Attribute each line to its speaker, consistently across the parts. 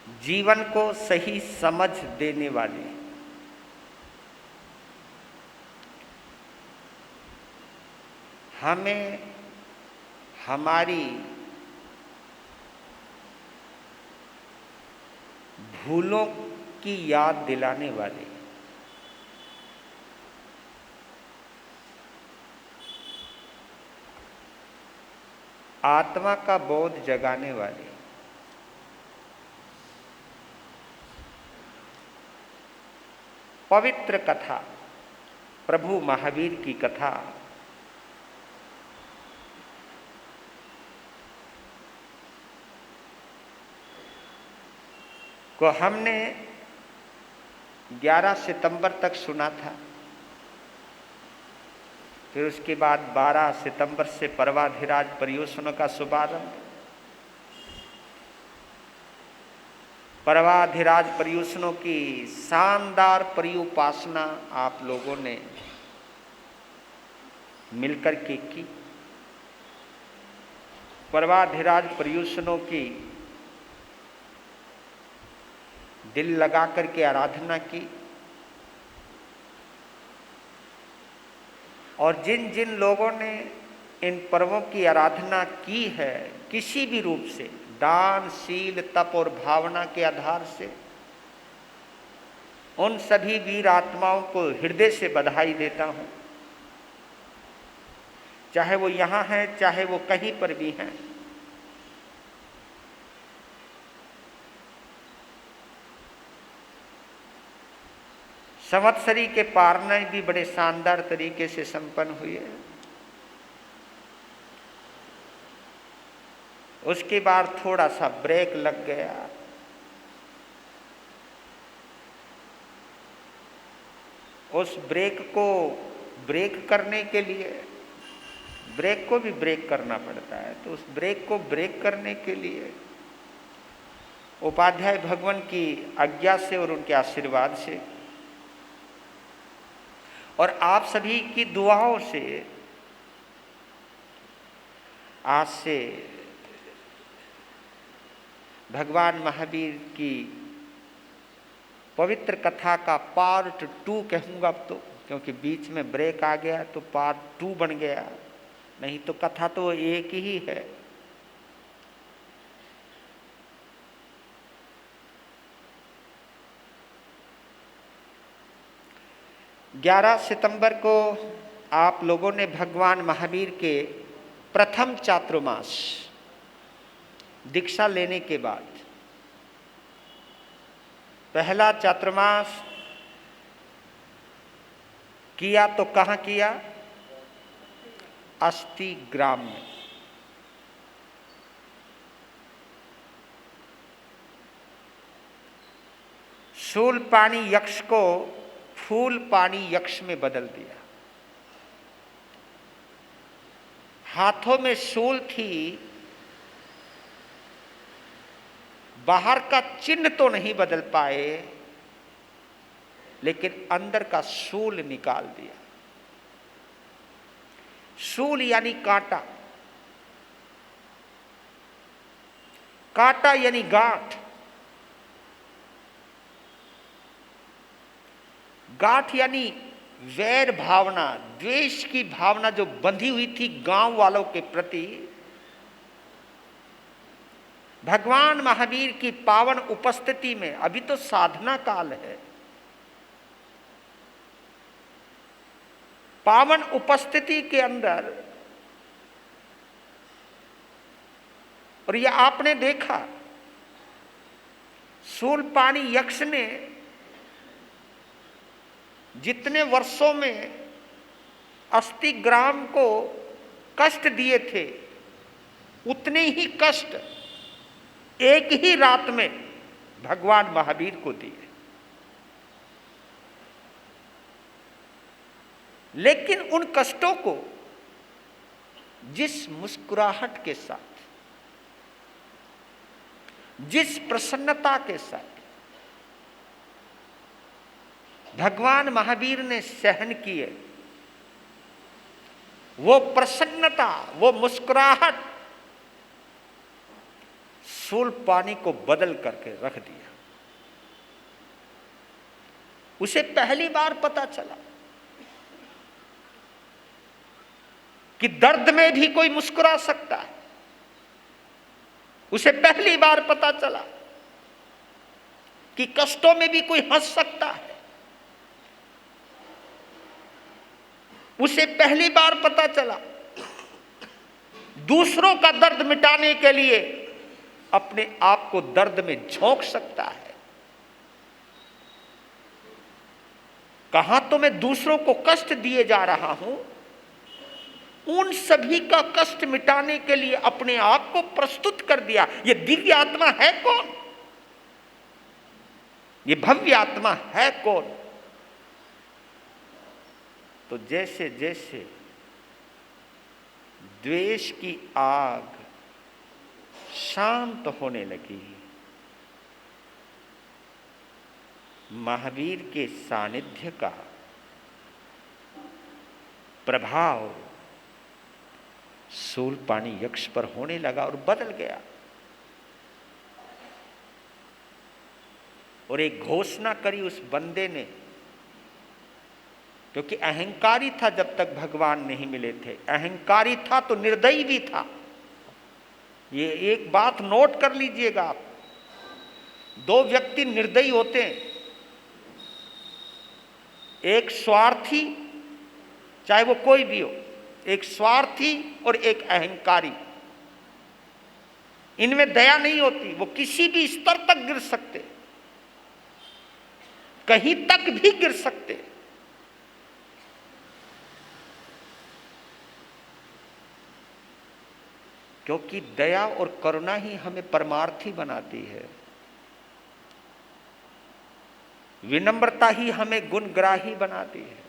Speaker 1: जीवन को सही समझ देने वाले, हमें हमारी भूलों की याद दिलाने वाले, आत्मा का बोध जगाने वाले, पवित्र कथा, प्रभु महावीर की कथा को हमने 11 सितंबर तक सुना था। फिर उसके बाद 12 सितंबर से पर्वाधिराज पर्युषणों का शुभारंभ। पर्वाधिराज पर्युषणों की शानदार पर्युपासना आप लोगों ने मिलकर के की। पर्वाधिराज पर्युषणों की दिल लगा करके आराधना की। और जिन जिन लोगों ने इन पर्वों की आराधना की है किसी भी रूप से, दान, शील, तप और भावना के आधार से, उन सभी वीर आत्माओं को हृदय से बधाई देता हूं। चाहे वो यहां हैं, चाहे वो कहीं पर भी हैं। संवत्सरी के पारने भी बड़े शानदार तरीके से संपन्न हुए। उसके बाद थोड़ा सा ब्रेक लग गया। उस ब्रेक को ब्रेक करने के लिए ब्रेक को भी ब्रेक करना पड़ता है, तो उस ब्रेक को ब्रेक करने के लिए उपाध्याय भगवान की आज्ञा से और उनके आशीर्वाद से और आप सभी की दुआओं से आज से भगवान महावीर की पवित्र कथा का पार्ट 2 कहूँगा अब तो, क्योंकि बीच में ब्रेक आ गया तो पार्ट 2 बन गया, नहीं तो कथा तो एक ही है। ग्यारह सितंबर को आप लोगों ने भगवान महावीर के प्रथम चातुर्मास दीक्षा लेने के बाद पहला चातुर्मास किया तो कहाँ किया? अस्थि ग्राम में। शूल पाणी यक्ष को फूल पाणी यक्ष में बदल दिया। हाथों में शूल थी, बाहर का चिन्ह तो नहीं बदल पाए, लेकिन अंदर का शूल निकाल दिया। शूल यानी कांटा, कांटा यानी गांठ, गांठ यानी वैर भावना, द्वेष की भावना जो बंधी हुई थी गांव वालों के प्रति। भगवान महावीर की पावन उपस्थिति में, अभी तो साधना काल है, पावन उपस्थिति के अंदर, और यह आपने देखा शूलपाणी यक्ष ने जितने वर्षों में अस्थि ग्राम को कष्ट दिए थे, उतने ही कष्ट एक ही रात में भगवान महावीर को दिए। लेकिन उन कष्टों को जिस मुस्कुराहट के साथ, जिस प्रसन्नता के साथ भगवान महावीर ने सहन किए, वो प्रसन्नता, वो मुस्कुराहट शूलपाणि को बदल करके रख दिया। उसे पहली बार पता चला कि दर्द में भी कोई मुस्कुरा सकता है। उसे पहली बार पता चला कि कष्टों में भी कोई हंस सकता है। उसे पहली बार पता चला दूसरों का दर्द मिटाने के लिए अपने आप को दर्द में झोंक सकता है। कहां तो मैं दूसरों को कष्ट दिए जा रहा हूं, उन सभी का कष्ट मिटाने के लिए अपने आप को प्रस्तुत कर दिया। ये दिव्य आत्मा है कौन? ये भव्य आत्मा है कौन? तो जैसे जैसे द्वेष की आग शांत होने लगी, महावीर के सानिध्य का प्रभाव शूलपाणि यक्ष पर होने लगा और बदल गया। और एक घोषणा करी उस बंदे ने, क्योंकि अहंकारी था जब तक भगवान नहीं मिले थे। अहंकारी था तो निर्दयी भी था। ये एक बात नोट कर लीजिएगा आप, दो व्यक्ति निर्दयी होते हैं, एक स्वार्थी, चाहे वो कोई भी हो, एक स्वार्थी और एक अहंकारी। इनमें दया नहीं होती। वो किसी भी स्तर तक गिर सकते, कहीं तक भी गिर सकते। क्योंकि दया और करुणा ही हमें परमार्थी बनाती है। विनम्रता ही हमें गुणग्राही बनाती है।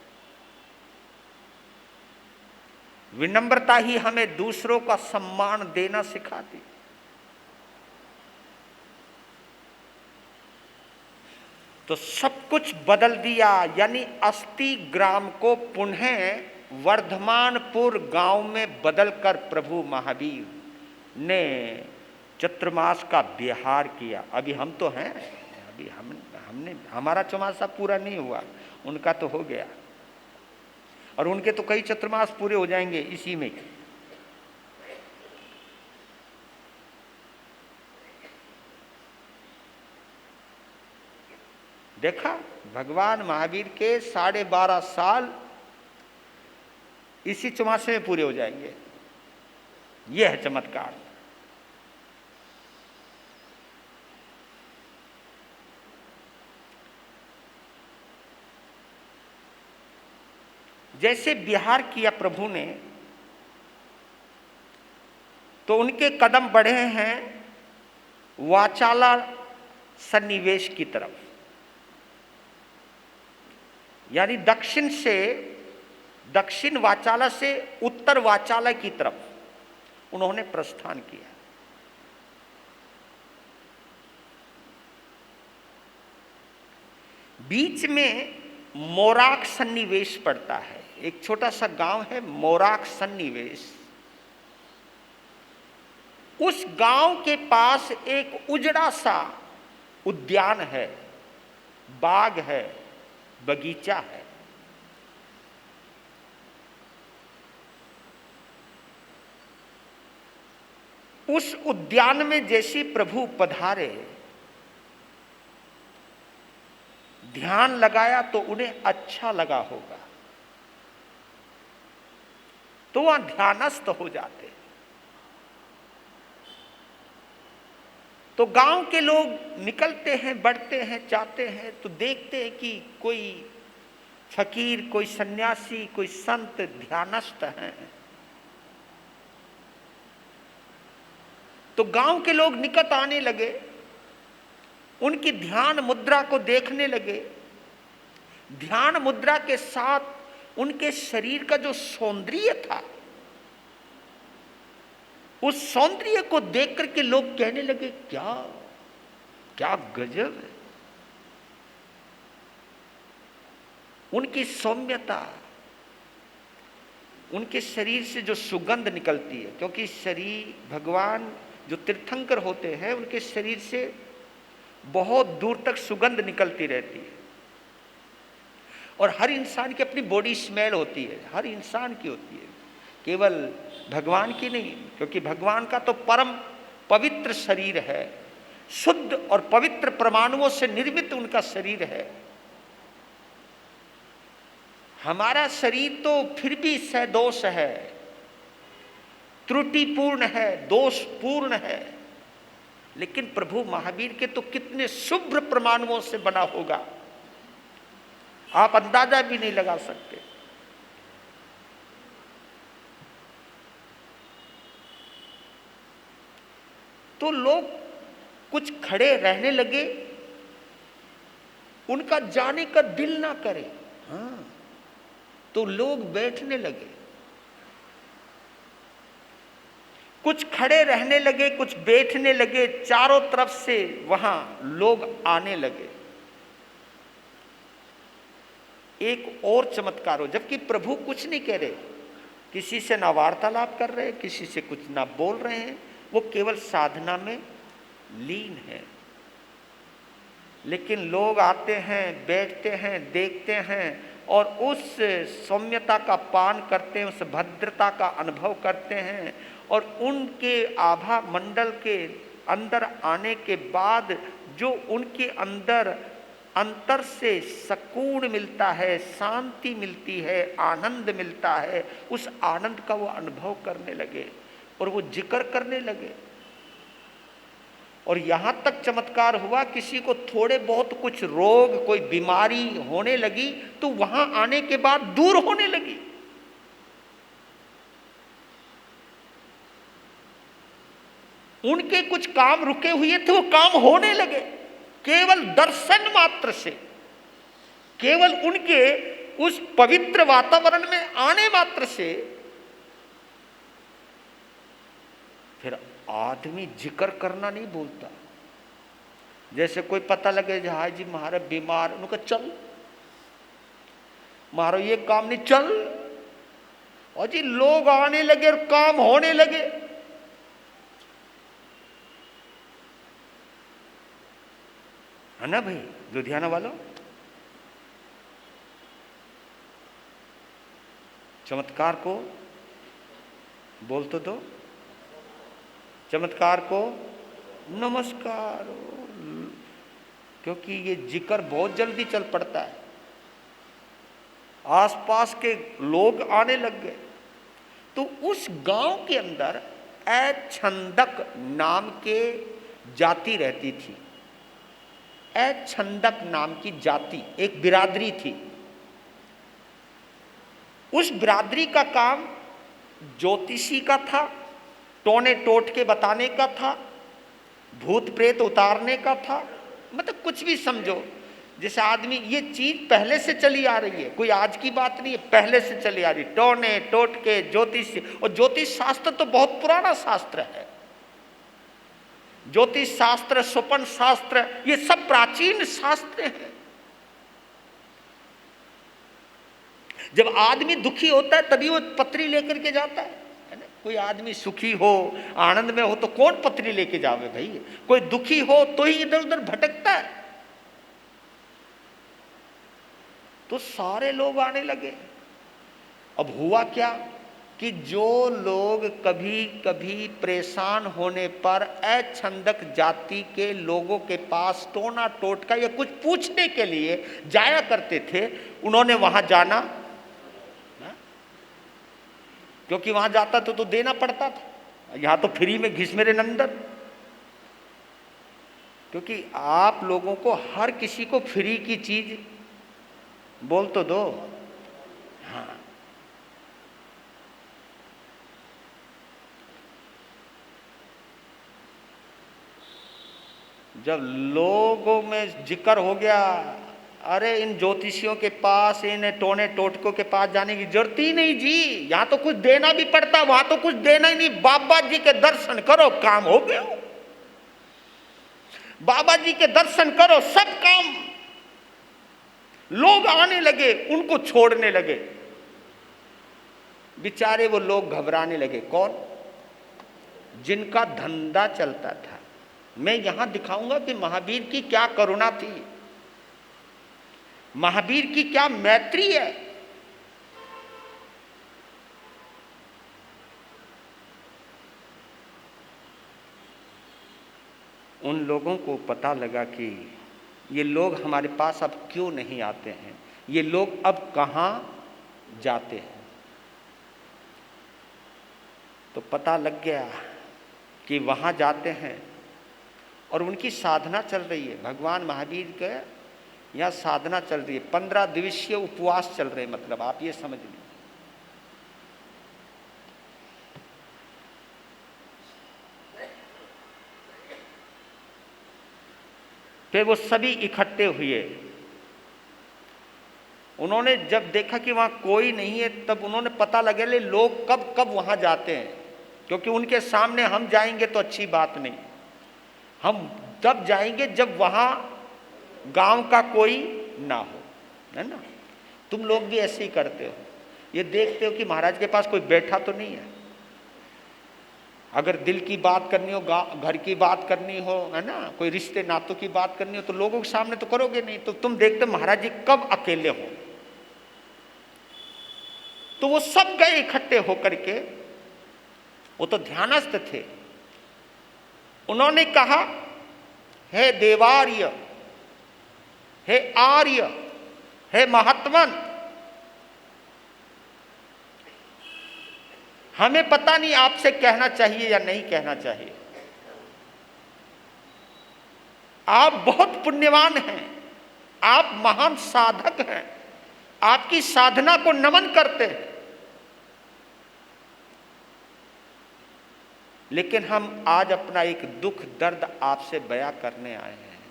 Speaker 1: विनम्रता ही हमें दूसरों का सम्मान देना सिखाती है। तो सब कुछ बदल दिया, यानी अस्थि ग्राम को पुनः वर्धमानपुर गांव में बदलकर प्रभु महावीर ने चतुर्मास का विहार किया। अभी हम तो हैं, अभी हमने हमारा चौमासा पूरा नहीं हुआ, उनका तो हो गया, और उनके तो कई चतुर्मास पूरे हो जाएंगे इसी में। देखा, भगवान महावीर के 12.5 साल इसी चौमासे में पूरे हो जाएंगे। यह है चमत्कार। जैसे विहार किया प्रभु ने, तो उनके कदम बढ़े हैं वाचाला सन्निवेश की तरफ, यानी दक्षिण वाचाला से उत्तर वाचाला की तरफ उन्होंने प्रस्थान किया। बीच में मोराक सन्निवेश पड़ता है। एक छोटा सा गांव है मोराक सन्निवेश। उस गांव के पास एक उजड़ा सा उद्यान है, बाग है, बगीचा है। उस उद्यान में जैसे प्रभु पधारे, ध्यान लगाया तो उन्हें अच्छा लगा होगा, तो वहां ध्यानस्थ हो जाते। तो गांव के लोग निकलते हैं, बढ़ते हैं, जाते हैं, तो देखते हैं कि कोई फकीर, कोई सन्यासी, कोई संत ध्यानस्थ हैं। तो गांव के लोग निकट आने लगे, उनकी ध्यान मुद्रा को देखने लगे। ध्यान मुद्रा के साथ उनके शरीर का जो सौंदर्य था, उस सौंदर्य को देख करके लोग कहने लगे, क्या क्या गजब है। उनकी सौम्यता, उनके शरीर से जो सुगंध निकलती है, क्योंकि शरीर भगवान जो तीर्थंकर होते हैं उनके शरीर से बहुत दूर तक सुगंध निकलती रहती है। और हर इंसान की अपनी बॉडी स्मेल होती है, हर इंसान की होती है, केवल भगवान की नहीं, क्योंकि भगवान का तो परम पवित्र शरीर है, शुद्ध और पवित्र परमाणुओं से निर्मित उनका शरीर है। हमारा शरीर तो फिर भी सदोष है, त्रुटिपूर्ण है, दोषपूर्ण है, लेकिन प्रभु महावीर के तो कितने शुभ्र परमाणुओं से बना होगा, आप अंदाजा भी नहीं लगा सकते। तो लोग कुछ खड़े रहने लगे, उनका जाने का दिल ना करे, हाँ, तो लोग बैठने लगे। कुछ खड़े रहने लगे, कुछ बैठने लगे, चारों तरफ से वहां लोग आने लगे। एक और चमत्कार हो, जबकि प्रभु कुछ नहीं कह रहे, किसी से ना वार्तालाप कर रहे, किसी से कुछ ना बोल रहे हैं, वो केवल साधना में लीन है। लेकिन लोग आते हैं, बैठते हैं, देखते हैं और उस सौम्यता का पान करते हैं, उस भद्रता का अनुभव करते हैं, और उनके आभा मंडल के अंदर आने के बाद जो उनके अंदर अंतर से सुकून मिलता है, शांति मिलती है, आनंद मिलता है, उस आनंद का वो अनुभव करने लगे और वो जिक्र करने लगे। और यहां तक चमत्कार हुआ, किसी को थोड़े बहुत कुछ रोग, कोई बीमारी होने लगी तो वहां आने के बाद दूर होने लगी। उनके कुछ काम रुके हुए थे, वो काम होने लगे केवल दर्शन मात्र से, केवल उनके उस पवित्र वातावरण में आने मात्र से। फिर आदमी जिक्र करना नहीं भूलता। जैसे कोई पता लगे जहां जी महाराज बीमार, उनका चल मारो ये काम नहीं, चल, और जी लोग आने लगे और काम होने लगे। है ना भाई लुधियाना वालों, चमत्कार को बोल तो दो, चमत्कार को नमस्कार, क्योंकि ये जिक्र बहुत जल्दी चल पड़ता है। आसपास के लोग आने लग गए। तो उस गांव के अंदर छंदक नाम के जाति रहती थी। छंदक नाम की जाति एक बिरादरी थी। उस बिरादरी का काम ज्योतिषी का था, टोने टोटके बताने का था, भूत प्रेत उतारने का था, मतलब कुछ भी समझो। जैसे आदमी, ये चीज पहले से चली आ रही है, कोई आज की बात नहीं है, पहले से चली आ रही। टोने टोटके, ज्योतिष, और ज्योतिष शास्त्र तो बहुत पुराना शास्त्र है। ज्योतिष शास्त्र, स्वपन शास्त्र, ये सब प्राचीन शास्त्र हैं। जब आदमी दुखी होता है तभी वो पत्री लेकर के जाता है ना। कोई आदमी सुखी हो, आनंद में हो तो कौन पत्री लेके जावे भाई। कोई दुखी हो तो ही इधर उधर भटकता है। तो सारे लोग आने लगे। अब हुआ क्या कि जो लोग कभी कभी परेशान होने पर छंदक जाति के लोगों के पास टोना टोटका या कुछ पूछने के लिए जाया करते थे, उन्होंने वहां जाना, क्योंकि वहां जाता तो देना पड़ता था। यहां तो फ्री में घिस मेरे नंदन, क्योंकि आप लोगों को हर किसी को फ्री की चीज बोल तो दो। हाँ, जब लोगों में जिक्र हो गया, अरे इन ज्योतिषियों के पास, इन टोने टोटकों के पास जाने की जरूरत ही नहीं जी, यहां तो कुछ देना भी पड़ता, वहां तो कुछ देना ही नहीं। बाबा जी के दर्शन करो, काम हो गया। बाबा जी के दर्शन करो, सब काम। लोग आने लगे, उनको छोड़ने लगे। बेचारे वो लोग घबराने लगे। कौन? जिनका धंधा चलता था। मैं यहां दिखाऊंगा कि महावीर की क्या करुणा थी, महावीर की क्या मैत्री है। उन लोगों को पता लगा कि ये लोग हमारे पास अब क्यों नहीं आते हैं, ये लोग अब कहाँ जाते हैं। तो पता लग गया कि वहाँ जाते हैं और उनकी साधना चल रही है। भगवान महावीर के यहाँ साधना चल रही है, 15 दिवसीय उपवास चल रहे हैं, मतलब आप ये समझ लीजिए। फिर वो सभी इकट्ठे हुए। उन्होंने जब देखा कि वहां कोई नहीं है, तब उन्होंने पता लगे ले लोग कब कब वहां जाते हैं, क्योंकि उनके सामने हम जाएंगे तो अच्छी बात नहीं। हम तब जाएंगे जब वहां गांव का कोई ना हो, है ना। तुम लोग भी ऐसे ही करते हो, ये देखते हो कि महाराज के पास कोई बैठा तो नहीं है। अगर दिल की बात करनी हो, घर की बात करनी हो, है ना, कोई रिश्ते नातों की बात करनी हो, तो लोगों के सामने तो करोगे नहीं। तो तुम देखते महाराज जी कब अकेले हो। तो वो सब गए इकट्ठे होकर के, वो तो ध्यानस्थ थे। उन्होंने कहा, हे देवार्य, हे आर्य, हे महात्मन, हमें पता नहीं आपसे कहना चाहिए या नहीं कहना चाहिए। आप बहुत पुण्यवान हैं, आप महान साधक हैं, आपकी साधना को नमन करते हैं, लेकिन हम आज अपना एक दुख दर्द आपसे बयां करने आए हैं।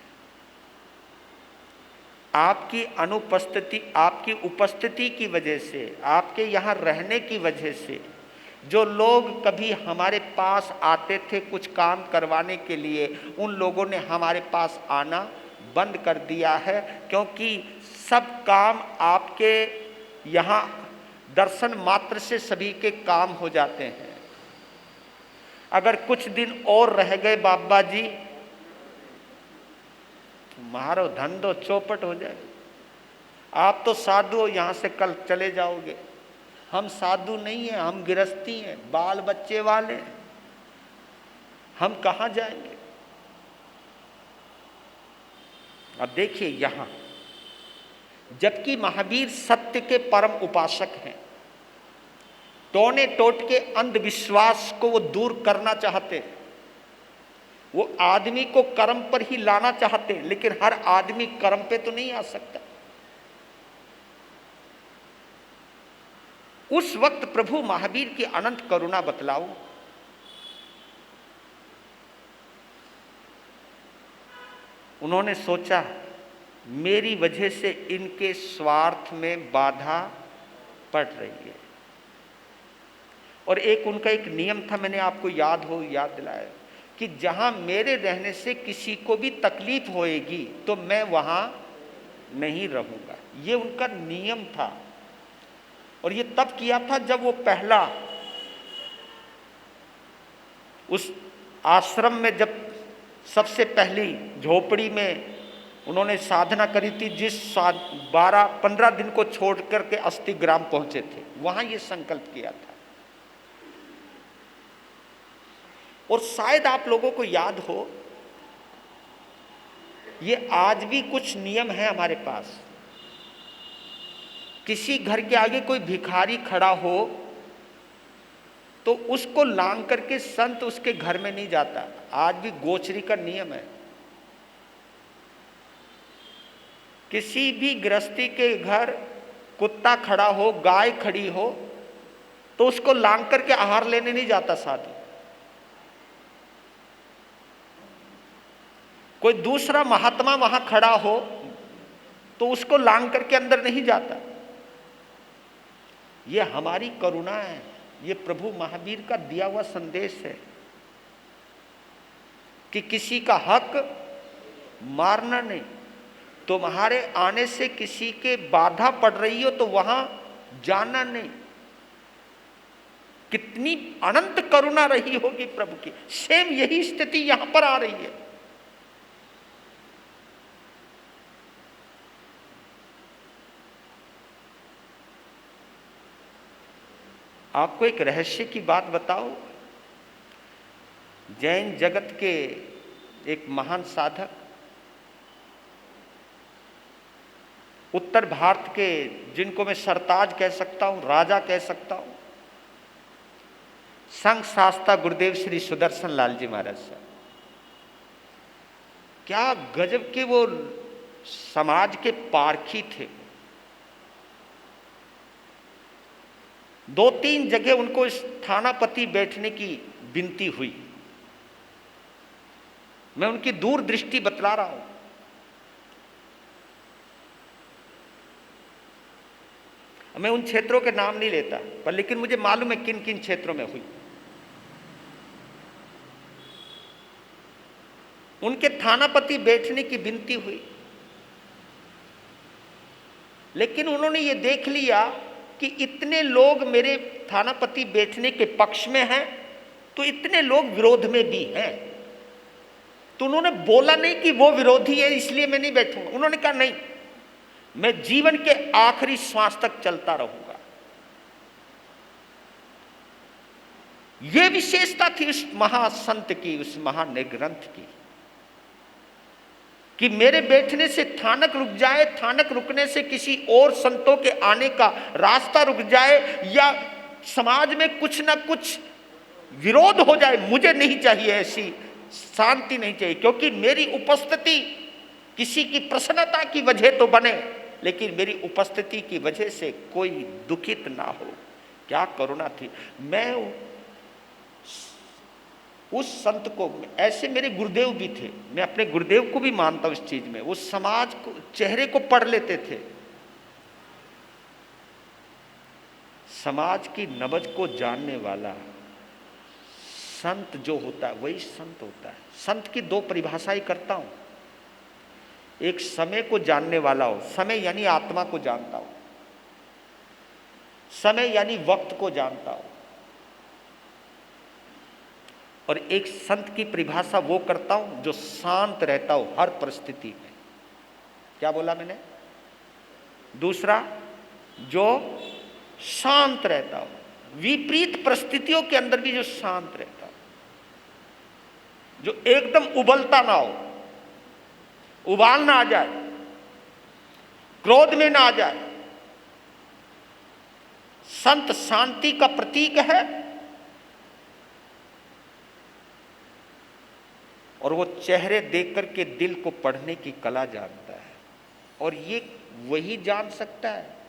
Speaker 1: आपकी अनुपस्थिति, आपकी उपस्थिति की वजह से, आपके यहाँ रहने की वजह से जो लोग कभी हमारे पास आते थे कुछ काम करवाने के लिए, उन लोगों ने हमारे पास आना बंद कर दिया है, क्योंकि सब काम आपके यहाँ दर्शन मात्र से सभी के काम हो जाते हैं। अगर कुछ दिन और रह गए बाबा जी, तुम्हारा धंधो चौपट हो जाए। आप तो साधु हो, यहाँ से कल चले जाओगे। हम साधु नहीं हैं, हम गृहस्थी हैं, बाल बच्चे वाले, हम कहाँ जाएंगे। अब देखिए यहाँ, जबकि महावीर सत्य के परम उपासक हैं, टोने टोट के अंधविश्वास को वो दूर करना चाहते, वो आदमी को कर्म पर ही लाना चाहते, लेकिन हर आदमी कर्म पे तो नहीं आ सकता। उस वक्त प्रभु महावीर की अनंत करुणा बतलाओ। उन्होंने सोचा मेरी वजह से इनके स्वार्थ में बाधा पड़ रही है। और एक उनका एक नियम था, मैंने आपको याद दिलाया, कि जहां मेरे रहने से किसी को भी तकलीफ होएगी तो मैं वहां नहीं रहूंगा। ये उनका नियम था। और ये तब किया था जब वो पहला उस आश्रम में, जब सबसे पहली झोपड़ी में उन्होंने साधना करी थी, जिस 12-15 दिन को छोड़ करके अस्थि ग्राम पहुंचे थे, वहां ये संकल्प किया था। और शायद आप लोगों को याद हो, ये आज भी कुछ नियम है हमारे पास। किसी घर के आगे कोई भिखारी खड़ा हो तो उसको लांग करके संत उसके घर में नहीं जाता। आज भी गोचरी का नियम है। किसी भी गृहस्थी के घर कुत्ता खड़ा हो, गाय खड़ी हो, तो उसको लांग करके आहार लेने नहीं जाता साधु। कोई दूसरा महात्मा वहां खड़ा हो तो उसको लांग करके अंदर नहीं जाता। ये हमारी करुणा है, ये प्रभु महावीर का दिया हुआ संदेश है कि किसी का हक मारना नहीं। तुम्हारे आने से किसी के बाधा पड़ रही हो तो वहां जाना नहीं। कितनी अनंत करुणा रही होगी प्रभु की। सेम यही स्थिति यहां पर आ रही है। आपको एक रहस्य की बात बताओ, जैन जगत के एक महान साधक, उत्तर भारत के, जिनको मैं सरताज कह सकता हूं, राजा कह सकता हूं, संघ शास्ता गुरुदेव श्री सुदर्शन लाल जी महाराज साहब, क्या गजब के वो समाज के पारखी थे। 2-3 जगह उनको स्थानापति बैठने की विनती हुई। मैं उनकी दूरदृष्टि बतला रहा हूं। मैं उन क्षेत्रों के नाम नहीं लेता, पर लेकिन मुझे मालूम है किन किन क्षेत्रों में हुई। उनके थानापति बैठने की विनती हुई, लेकिन उन्होंने ये देख लिया कि इतने लोग मेरे थानापति बैठने के पक्ष में हैं, तो इतने लोग विरोध में भी हैं। तो उन्होंने बोला नहीं कि वो विरोधी है इसलिए मैं नहीं बैठूंगा। उन्होंने कहा नहीं, मैं जीवन के आखिरी श्वास तक चलता रहूंगा। यह विशेषता थी उस महासंत की, उस महानिग्रंथ की, कि मेरे बैठने से थानक रुक जाए, थानक रुकने से किसी और संतों के आने का रास्ता रुक जाए, या समाज में कुछ ना कुछ विरोध हो जाए, मुझे नहीं चाहिए, ऐसी शांति नहीं चाहिए। क्योंकि मेरी उपस्थिति किसी की प्रसन्नता की वजह तो बने, लेकिन मेरी उपस्थिति की वजह से कोई दुखित ना हो। क्या करुणा थी। मैं उस संत को, ऐसे मेरे गुरुदेव भी थे, मैं अपने गुरुदेव को भी मानता हूं इस चीज में, वो समाज को, चेहरे को पढ़ लेते थे। समाज की नबज को जानने वाला संत जो होता है वही संत होता है। संत की 2 परिभाषाएं करता हूं। एक समय को जानने वाला हो, समय यानी आत्मा को जानता हो, समय यानी वक्त को जानता हो। और एक संत की परिभाषा वो करता हूं जो शांत रहता हो हर परिस्थिति में। क्या बोला मैंने? दूसरा, जो शांत रहता हो, विपरीत परिस्थितियों के अंदर भी जो शांत रहता हो, जो एकदम उबलता ना हो, उबाल ना आ जाए, क्रोध में ना आ जाए। संत शांति का प्रतीक है, और वो चेहरे देख करके दिल को पढ़ने की कला जानता है। और ये वही जान सकता है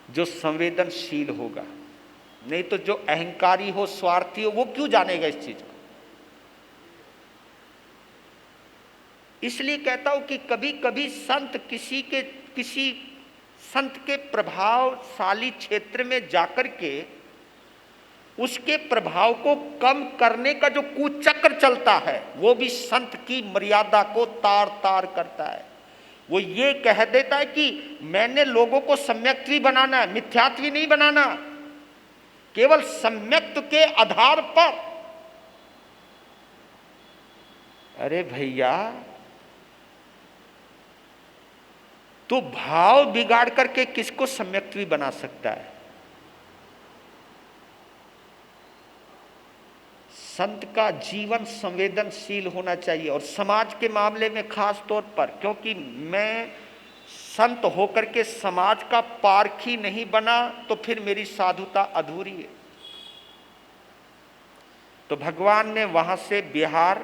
Speaker 1: जो संवेदनशील होगा, नहीं तो जो अहंकारी हो, स्वार्थी हो, वो क्यों जानेगा इस चीज को। इसलिए कहता हूं कि कभी कभी संत किसी संत के प्रभावशाली क्षेत्र में जाकर के उसके प्रभाव को कम करने का जो कुचक्र चलता है, वो भी संत की मर्यादा को तार तार करता है। वो ये कह देता है कि मैंने लोगों को सम्यक्त्वी बनाना है, मिथ्यात्वी नहीं बनाना। केवल सम्यक्त्व के आधार पर। अरे भैया, तो भाव बिगाड़ करके किसको सम्यक्त्वी बना सकता है? संत का जीवन संवेदनशील होना चाहिए, और समाज के मामले में खास तौर पर, क्योंकि मैं संत होकर के समाज का पारखी नहीं बना तो फिर मेरी साधुता अधूरी है। तो भगवान ने वहां से बिहार,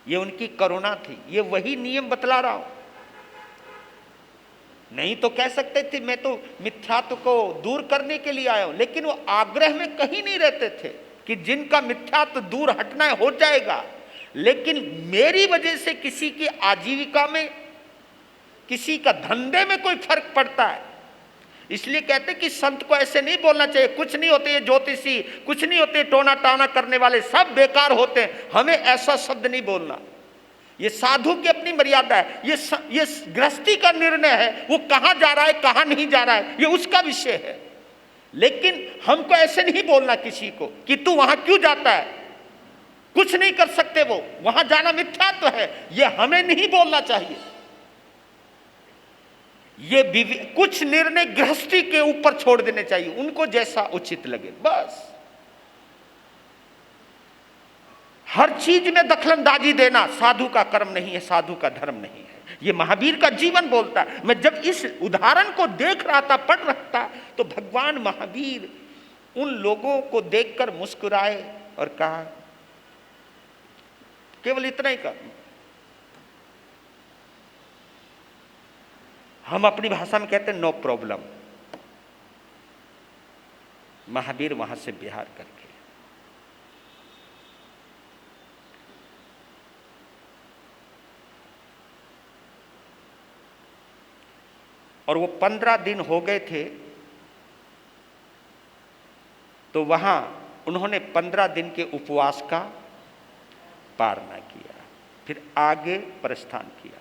Speaker 1: ये उनकी करुणा थी, ये वही नियम बतला रहा हूं। नहीं तो कह सकते थे मैं तो मिथ्यात्व को दूर करने के लिए आया हूं, लेकिन वो आग्रह में कहीं नहीं रहते थे कि जिनका मिथ्यात्व दूर हटना है हो जाएगा, लेकिन मेरी वजह से किसी की आजीविका में, किसी का धंधे में कोई फर्क पड़ता है। इसलिए कहते कि संत को ऐसे नहीं बोलना चाहिए, कुछ नहीं होते ये ज्योतिषी, कुछ नहीं होते टोना टाना करने वाले, सब बेकार होते हैं, हमें ऐसा शब्द नहीं बोलना। ये साधु की अपनी मर्यादा है, ये गृहस्थी का निर्णय है, वो कहां जा रहा है कहां नहीं जा रहा है ये उसका विषय है। लेकिन हमको ऐसे नहीं बोलना किसी को कि तू वहां क्यों जाता है, कुछ नहीं कर सकते, वो वहां जाना मिथ्यात्व है, ये हमें नहीं बोलना चाहिए। ये कुछ निर्णय गृहस्थी के ऊपर छोड़ देने चाहिए, उनको जैसा उचित लगे बस। हर चीज में दखलंदाजी देना साधु का कर्म नहीं है, साधु का धर्म नहीं है, ये महावीर का जीवन बोलता है। मैं जब इस उदाहरण को देख रहा था, पढ़ रहा था, तो भगवान महावीर उन लोगों को देखकर मुस्कुराए और कहा, केवल इतना ही कहा, हम अपनी भाषा में कहते हैं नो प्रॉब्लम। महावीर वहां से बिहार करके और वो 15 दिन हो गए थे, तो वहां उन्होंने 15 दिन के उपवास का पारणा किया, फिर आगे प्रस्थान किया।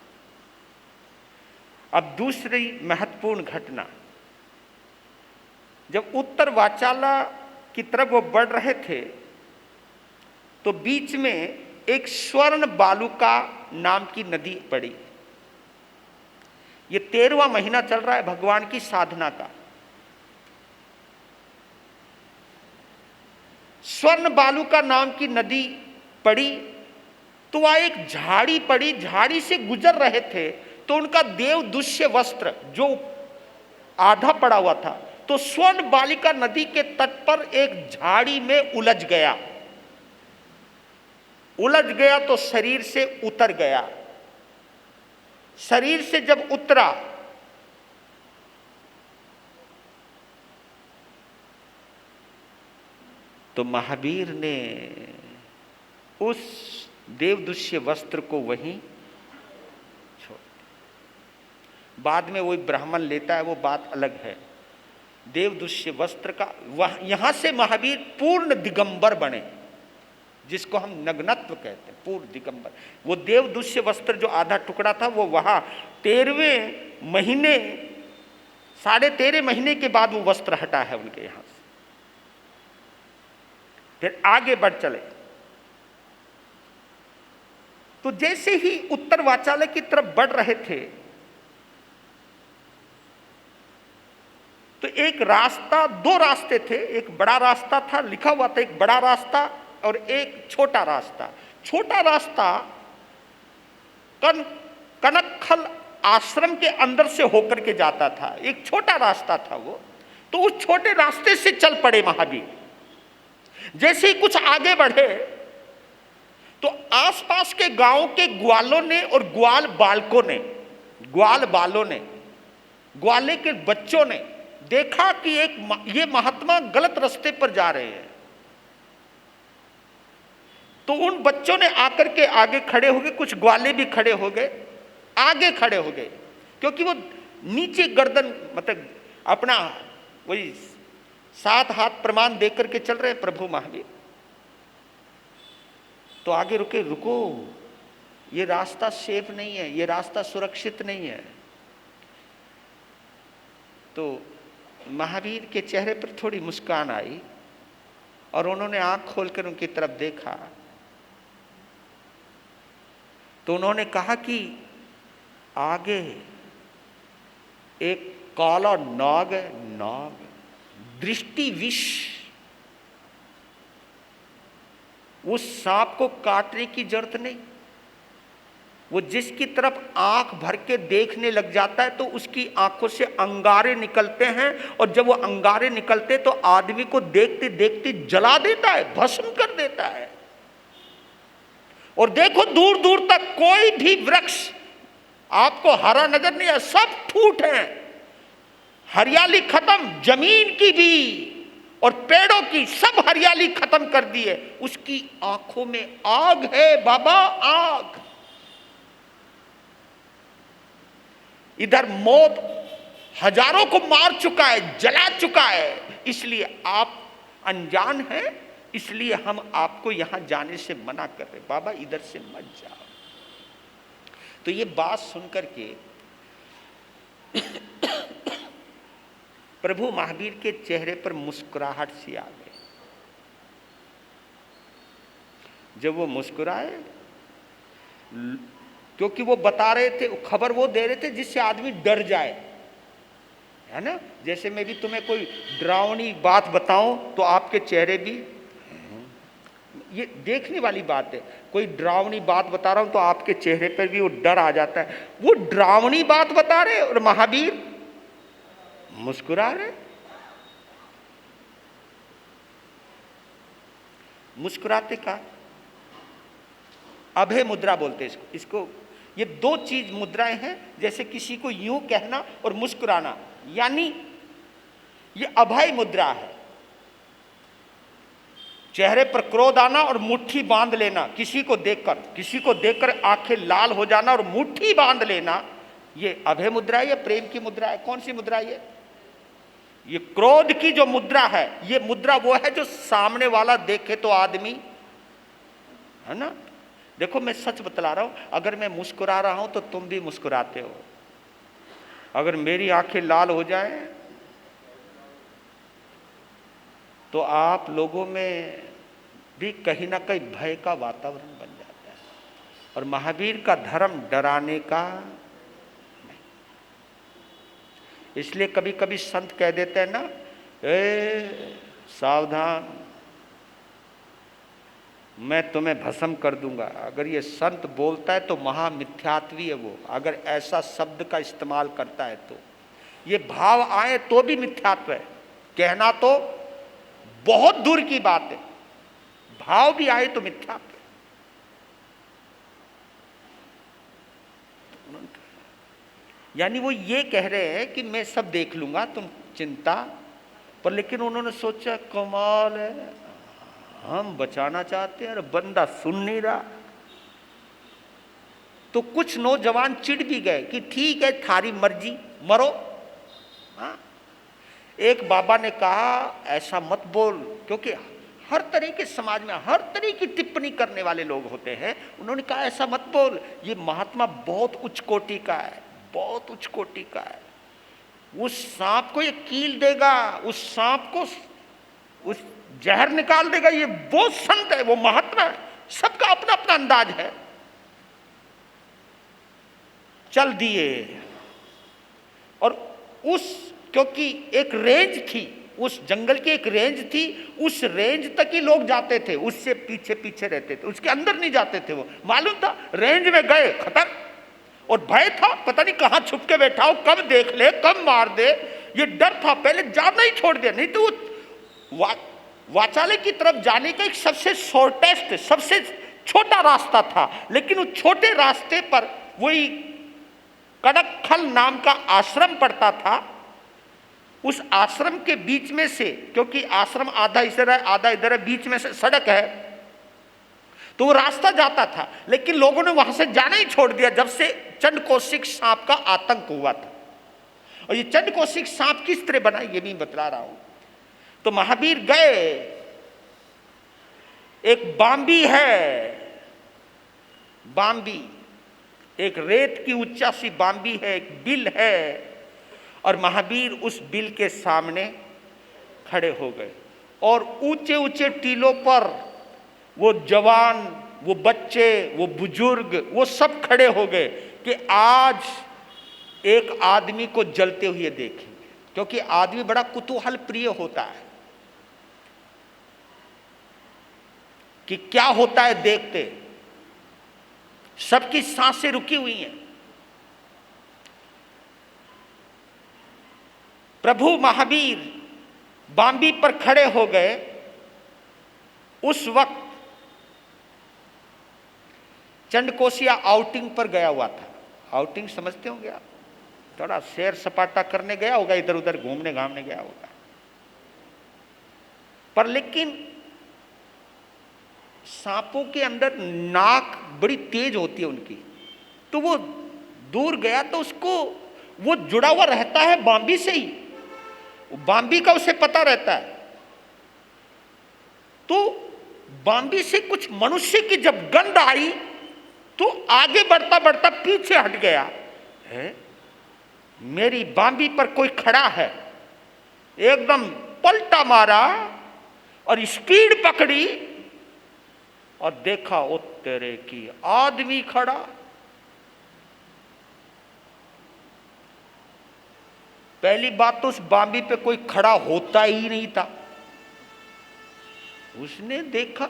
Speaker 1: अब दूसरी महत्वपूर्ण घटना, जब उत्तर वाचाला की तरफ वो बढ़ रहे थे तो बीच में एक स्वर्ण बालुका नाम की नदी पड़ी। ये 13वां महीना चल रहा है भगवान की साधना का। स्वर्ण बालुका नाम की नदी पड़ी तो वह एक झाड़ी पड़ी, झाड़ी से गुजर रहे थे तो उनका देवदुष्य वस्त्र जो आधा पड़ा हुआ था तो स्वर्ण बालिका नदी के तट पर एक झाड़ी में उलझ गया तो शरीर से उतर गया। शरीर से जब उतरा तो महावीर ने उस देवदुष्य वस्त्र को वहीं छोड़, बाद में वही ब्राह्मण लेता है वो बात अलग है। देवदुष्य वस्त्र का यहां से महावीर पूर्ण दिगंबर बने, जिसको हम नग्नत्व कहते हैं, पूर्ण दिगंबर। वो देवदुष्य वस्त्र जो आधा टुकड़ा था वो वहां 13वें महीने 13.5 महीने के बाद वो वस्त्र हटा है उनके यहां से। फिर आगे बढ़ चले तो जैसे ही उत्तर वाचालय की तरफ बढ़ रहे थे तो एक रास्ता, 2 रास्ते थे, एक बड़ा रास्ता था, लिखा हुआ था एक बड़ा रास्ता और एक छोटा रास्ता। छोटा रास्ता कनकखल आश्रम के अंदर से होकर के जाता था, एक छोटा रास्ता था वो। तो उस छोटे रास्ते से चल पड़े महावीर। जैसे ही कुछ आगे बढ़े तो आसपास के गांव के ग्वालों ने और ग्वाले के बच्चों ने देखा कि ये महात्मा गलत रास्ते पर जा रहे हैं। तो उन बच्चों ने आकर के आगे खड़े हो गए, कुछ ग्वाले भी खड़े हो गए, आगे खड़े हो गए, क्योंकि वो नीचे गर्दन मतलब अपना वही 7 हाथ प्रमाण दे करके चल रहे हैं प्रभु महावीर। तो आगे रुको, ये रास्ता सेफ नहीं है, ये रास्ता सुरक्षित नहीं है। तो महावीर के चेहरे पर थोड़ी मुस्कान आई और उन्होंने आंख खोलकर उनकी तरफ देखा तो उन्होंने कहा कि आगे एक काला नाग दृष्टि विष, उस सांप को काटने की जरूरत नहीं। वो जिसकी तरफ आंख भर के देखने लग जाता है तो उसकी आंखों से अंगारे निकलते हैं, और जब वो अंगारे निकलते तो आदमी को देखते देखते जला देता है, भस्म कर देता है। और देखो दूर दूर तक कोई भी वृक्ष आपको हरा नजर नहीं है, सब ठूठ हैं, हरियाली खत्म, जमीन की भी और पेड़ों की सब हरियाली खत्म कर दी है। उसकी आंखों में आग है बाबा, आग। इधर मौत हजारों को मार चुका है, जला चुका है, इसलिए आप अनजान हैं, इसलिए हम आपको यहां जाने से मना कर रहे, बाबा इधर से मत जाओ। तो ये बात सुनकर के प्रभु महावीर के चेहरे पर मुस्कुराहट सी आ गई। जब वो मुस्कुराए, क्योंकि वो बता रहे थे, खबर वो दे रहे थे जिससे आदमी डर जाए, है ना। जैसे मैं भी तुम्हें कोई डरावनी बात बताऊं तो आपके चेहरे भी, ये देखने वाली बात है। कोई डरावनी बात बता रहा हूं तो आपके चेहरे पर भी वो डर आ जाता है। वो डरावनी बात बता रहे और महावीर मुस्कुरा रहे। मुस्कुराते का अभय मुद्रा बोलते हैं इसको। ये दो चीज मुद्राएं हैं, जैसे किसी को यूं कहना और मुस्कुराना, यानी ये अभय मुद्रा है। चेहरे पर क्रोध आना और मुट्ठी बांध लेना, किसी को देखकर आंखें लाल हो जाना और मुट्ठी बांध लेना, ये अभय मुद्रा है या प्रेम की मुद्रा है? कौन सी मुद्रा है ये क्रोध की जो मुद्रा है, ये मुद्रा वो है जो सामने वाला देखे तो आदमी, है ना। देखो मैं सच बतला रहा हूं, अगर मैं मुस्कुरा रहा हूं तो तुम भी मुस्कुराते हो। अगर मेरी आंखें लाल हो जाएं तो आप लोगों में भी कहीं ना कहीं भय का वातावरण बन जाता है। और महावीर का धर्म डराने का नहीं। इसलिए कभी कभी संत कह देते हैं ना, सावधान, मैं तुम्हें भस्म कर दूंगा। अगर ये संत बोलता है तो महामिथ्यात्वी है वो, अगर ऐसा शब्द का इस्तेमाल करता है तो। ये भाव आए तो भी मिथ्यात्व है, कहना तो बहुत दूर की बात है, भाव भी आए तो मिथ्यात्व है। यानी वो ये कह रहे हैं कि मैं सब देख लूंगा, तुम चिंता पर। लेकिन उन्होंने सोचा कमाल है, हम बचाना चाहते हैं और बंदा सुन नहीं रहा। तो कुछ नौजवान चिढ़ भी गए कि ठीक है थारी मर्जी, मरो। हाँ? एक बाबा ने कहा ऐसा मत बोल, क्योंकि हर तरह के समाज में हर तरह की टिप्पणी करने वाले लोग होते हैं। उन्होंने कहा ऐसा मत बोल, ये महात्मा बहुत उच्च कोटि का है, बहुत उच्च कोटि का है। उस सांप को ये कील देगा, उस सांप को उस जहर निकाल देगा, ये वो संत है, वो महात्मा है। सबका अपना अपना अंदाज है। चल दिए और क्योंकि एक रेंज थी, उस जंगल की एक रेंज थी, उस रेंज तक ही लोग जाते थे, उससे पीछे पीछे रहते थे, उसके अंदर नहीं जाते थे। वो मालूम था रेंज में गए खतर, और भय था, पता नहीं कहां छुप के बैठा हो, कब देख ले, कब मार दे, ये डर था। पहले जाना ही छोड़ दिया, नहीं तो वो वाचालय की तरफ जाने का एक सबसे शॉर्टेस्ट, सबसे छोटा रास्ता था। लेकिन उस छोटे रास्ते पर वही कड़कखल नाम का आश्रम पड़ता था। उस आश्रम के बीच में से, क्योंकि आश्रम आधा इधर है आधा इधर है, बीच में से सड़क है, तो वो रास्ता जाता था। लेकिन लोगों ने वहां से जाना ही छोड़ दिया जब से चंडकोशिक सांप का आतंक हुआ था। और ये चंडकोशिक सांप किस तरह बना ये भी बतला रहा हूं। तो महावीर गए, एक बांबी है, बांबी एक रेत की ऊंचा सी बांबी है, एक बिल है, और महावीर उस बिल के सामने खड़े हो गए। और ऊंचे ऊंचे टीलों पर वो जवान, वो बच्चे, वो बुजुर्ग, वो सब खड़े हो गए कि आज एक आदमी को जलते हुए देखेंगे। क्योंकि आदमी बड़ा कुतूहल प्रिय होता है कि क्या होता है देखते। सबकी सांसें रुकी हुई हैं। प्रभु महावीर बांबी पर खड़े हो गए। उस वक्त चंडकोसिया आउटिंग पर गया हुआ था। आउटिंग समझते होंगे आप, थोड़ा सैर सपाटा करने गया होगा, इधर उधर घूमने घामने गया होगा। पर लेकिन सांपों के अंदर नाक बड़ी तेज होती है उनकी, तो वो दूर गया तो उसको वो जुड़ा हुआ रहता है बांबी से ही, बांबी का उसे पता रहता है। तो बांबी से कुछ मनुष्य की जब गंध आई तो आगे बढ़ता बढ़ता पीछे हट गया है, मेरी बांबी पर कोई खड़ा है, एकदम पलटा मारा और स्पीड पकड़ी और देखा ओ तेरे की आदमी खड़ा। पहली बात तो उस बांबी पे कोई खड़ा होता ही नहीं था। उसने देखा,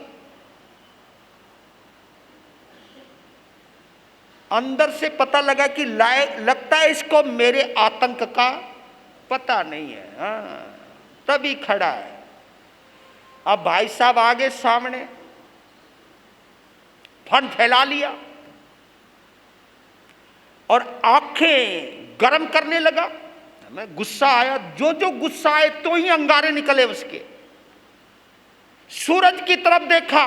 Speaker 1: अंदर से पता लगा कि लगता है इसको मेरे आतंक का पता नहीं है। हाँ, तभी खड़ा है। अब भाई साहब आगे सामने फन फैला लिया और आंखें गरम करने लगा। मैं गुस्सा आया, जो जो गुस्सा आए तो ही अंगारे निकले उसके। सूरज की तरफ देखा,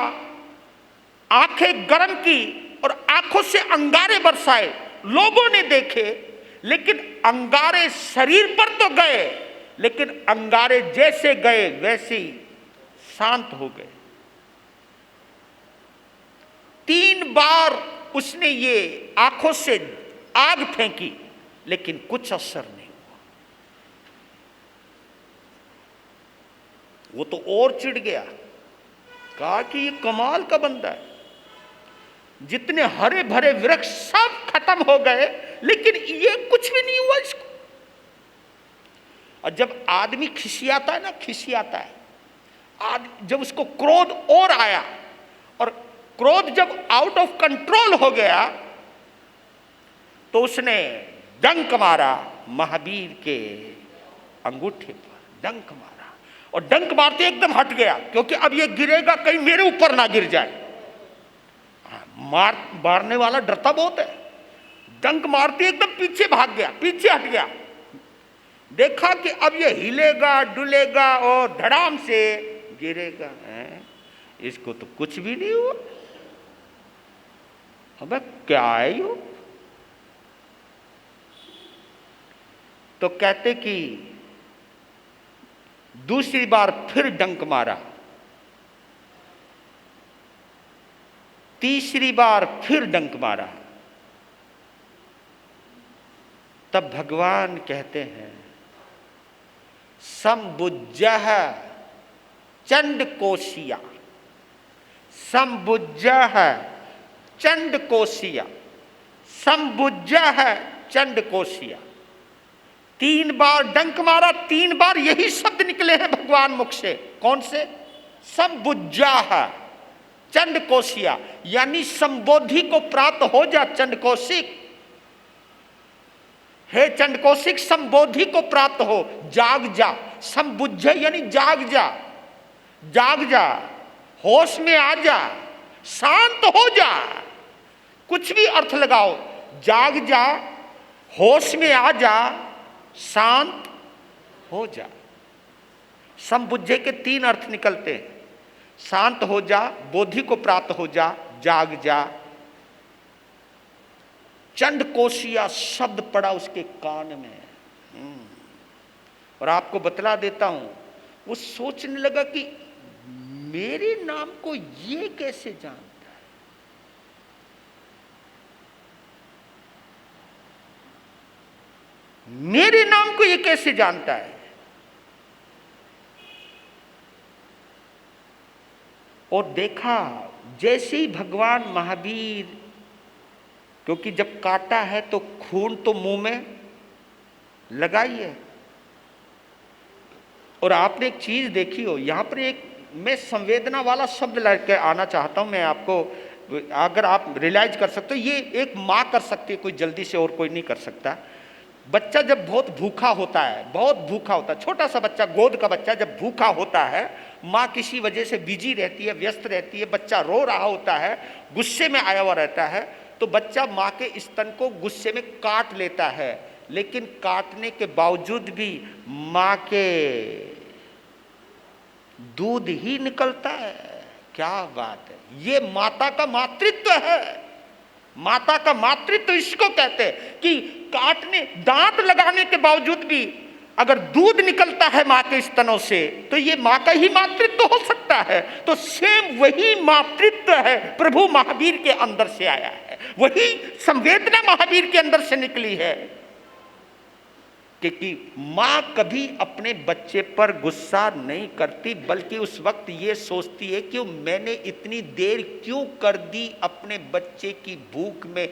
Speaker 1: आंखें गरम की और आंखों से अंगारे बरसाए। लोगों ने देखे, लेकिन अंगारे शरीर पर तो गए, लेकिन अंगारे जैसे गए वैसे ही शांत हो गए। 3 बार उसने ये आंखों से आग फेंकी, लेकिन कुछ असर नहीं हुआ। वो तो और चिढ़ गया, कहा कि ये कमाल का बंदा है, जितने हरे भरे वृक्ष सब खत्म हो गए, लेकिन ये कुछ भी नहीं हुआ इसको। और जब आदमी खिसियाता है ना, खिसियाता है, जब उसको क्रोध और आया और क्रोध जब आउट ऑफ कंट्रोल हो गया, तो उसने डंक मारा महावीर के अंगूठे पर, डंक मारा। और डंक मारते एकदम हट गया, क्योंकि अब ये गिरेगा कहीं मेरे ऊपर ना गिर जाए। मारने वाला डरता बहुत है। डंक मारते एकदम पीछे भाग गया, पीछे हट गया। देखा कि अब ये हिलेगा डुलेगा और धड़ाम से गिरेगा। इसको तो कुछ भी नहीं हुआ। अबे क्या है यो? तो कहते कि दूसरी बार फिर डंक मारा, तीसरी बार फिर डंक मारा। तब भगवान कहते हैं, संबुज्जः चंडकोशिया, संबुज्जः चंडकोशिया, संबुज्जः चंडकोशिया। 3 बार डंक मारा, 3 बार यही शब्द निकले हैं भगवान मुख से। कौन से? संबुज्जः चंडकोशिया, यानी संबोधि को प्राप्त हो जा चंडकोशिक। हे चंडकोशिक, संबोधि को प्राप्त हो, जाग जा। संबुज्झ यानी जाग जा, जाग जा, होश में आ जा, शांत हो जा। कुछ भी अर्थ लगाओ, जाग जा, होश में आ जा, शांत हो जा। संबुज्झे के 3 अर्थ निकलते हैं, शांत हो जा, बोधि को प्राप्त हो जा, जाग जा। चंडकोशिया शब्द पड़ा उसके कान में। और आपको बतला देता हूं, वो सोचने लगा कि मेरे नाम को ये कैसे जानता है। मेरे नाम को ये कैसे जानता है। और देखा, जैसे ही भगवान महावीर, क्योंकि जब काटा है तो खून तो मुंह में लगा ही है। और आपने एक चीज देखी हो, यहां पर एक मैं संवेदना वाला शब्द लेकर आना चाहता हूं। मैं आपको, अगर आप रियलाइज कर सकते हो, ये एक माँ कर सकती है, कोई जल्दी से और कोई नहीं कर सकता। बच्चा जब बहुत भूखा होता है, बहुत भूखा होता है, छोटा सा बच्चा, गोद का बच्चा जब भूखा होता है, माँ किसी वजह से बिजी रहती है, व्यस्त रहती है, बच्चा रो रहा होता है, गुस्से में आया हुआ रहता है, तो बच्चा माँ के स्तन को गुस्से में काट लेता है। लेकिन काटने के बावजूद भी माँ के दूध ही निकलता है। क्या बात है, ये माता का मातृत्व है। माता का मातृत्व इसको कहते हैं कि काटने, दांत लगाने के बावजूद भी अगर दूध निकलता है मां के स्तनों से तो ये मां का ही मातृत्व हो सकता है। तो सेम वही मातृत्व है प्रभु महावीर के अंदर से आया है, वही संवेदना महावीर के अंदर से निकली है। क्योंकि मां कभी अपने बच्चे पर गुस्सा नहीं करती, बल्कि उस वक्त ये सोचती है कि मैंने इतनी देर क्यों कर दी अपने बच्चे की भूख में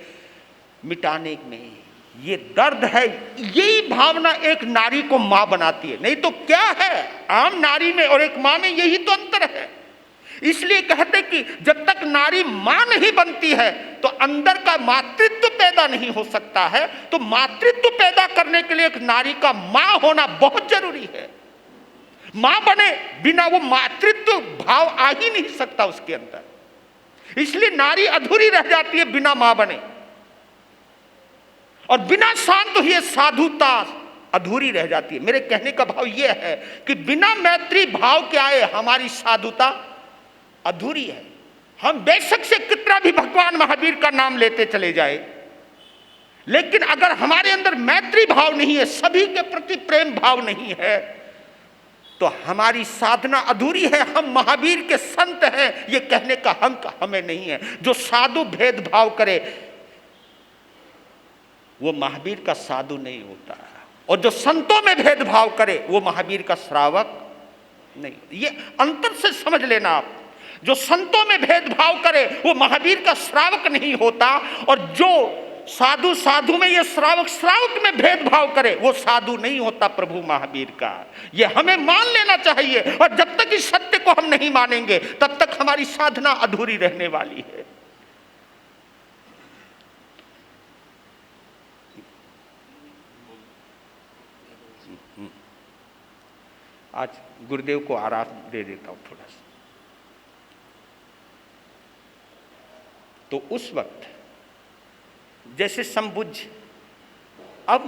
Speaker 1: मिटाने में। ये दर्द है, यही भावना एक नारी को मां बनाती है। नहीं तो क्या है, आम नारी में और एक मां में यही तो अंतर है। इसलिए कहते कि जब तक नारी मां नहीं बनती है तो अंदर का मातृत्व पैदा नहीं हो सकता है। तो मातृत्व पैदा करने के लिए एक नारी का मां होना बहुत जरूरी है। मां बने बिना वो मातृत्व भाव आ ही नहीं सकता उसके अंदर। इसलिए नारी अधूरी रह जाती है बिना मां बने, और बिना शांत हुए साधुता अधूरी रह जाती है। मेरे कहने का भाव यह है कि बिना मैत्री भाव के आए हमारी साधुता अधूरी है। हम बेशक से कितना भी भगवान महावीर का नाम लेते चले जाए, लेकिन अगर हमारे अंदर मैत्री भाव नहीं है, सभी के प्रति प्रेम भाव नहीं है, तो हमारी साधना अधूरी है। हम महावीर के संत हैं ये कहने का हक हमें नहीं है। जो साधु भेदभाव करे वो महावीर का साधु नहीं होता, और जो संतों में भेदभाव करे वो महावीर का श्रावक नहीं। ये अंतर से समझ लेना आप। जो संतों में भेदभाव करे वो महावीर का श्रावक नहीं होता, और जो साधु साधु में ये श्रावक श्रावक में भेदभाव करे वो साधु नहीं होता प्रभु महावीर का। ये हमें मान लेना चाहिए, और जब तक इस सत्य को हम नहीं मानेंगे तब तक हमारी साधना अधूरी रहने वाली है। आज गुरुदेव को आराम दे देता हूं थोड़ा सा। तो उस वक्त जैसे समबुझ, अब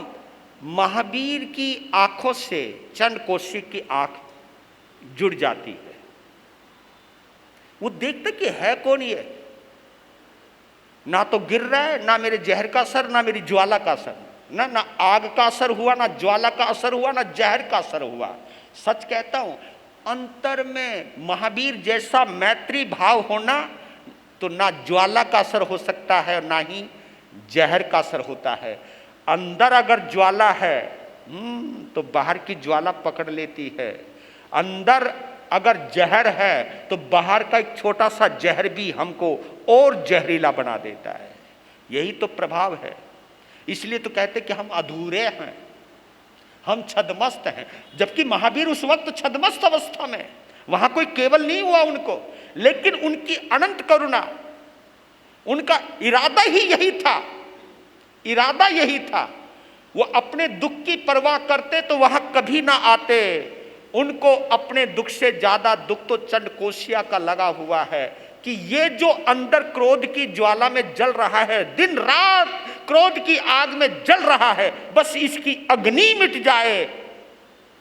Speaker 1: महावीर की आंखों से चंड कौशिक की आंख जुड़ जाती है। वो देखते कि है कौन ये, ना तो गिर रहा है, ना मेरे जहर का असर, ना मेरी ज्वाला का असर, ना आग का असर हुआ, ना ज्वाला का असर हुआ, ना जहर का असर हुआ। सच कहता हूं, अंतर में महावीर जैसा मैत्री भाव होना तो ना ज्वाला का असर हो सकता है और ना ही जहर का असर होता है। अंदर अगर ज्वाला है तो बाहर की ज्वाला पकड़ लेती है। अंदर अगर जहर है तो बाहर का एक छोटा सा जहर भी हमको और जहरीला बना देता है। यही तो प्रभाव है। इसलिए तो कहते कि हम अधूरे हैं, हम छद्मस्त हैं। जबकि महावीर उस वक्त छद्मस्त अवस्था में, वहां कोई केवल नहीं हुआ उनको, लेकिन उनकी अनंत करुणा, उनका इरादा ही यही था, इरादा यही था। वो अपने दुख की परवाह करते तो वहां कभी ना आते। उनको अपने दुख से ज्यादा दुख तो चंडकोशिया का लगा हुआ है कि ये जो अंदर क्रोध की ज्वाला में जल रहा है, दिन रात क्रोध की आग में जल रहा है, बस इसकी अग्नि मिट जाए।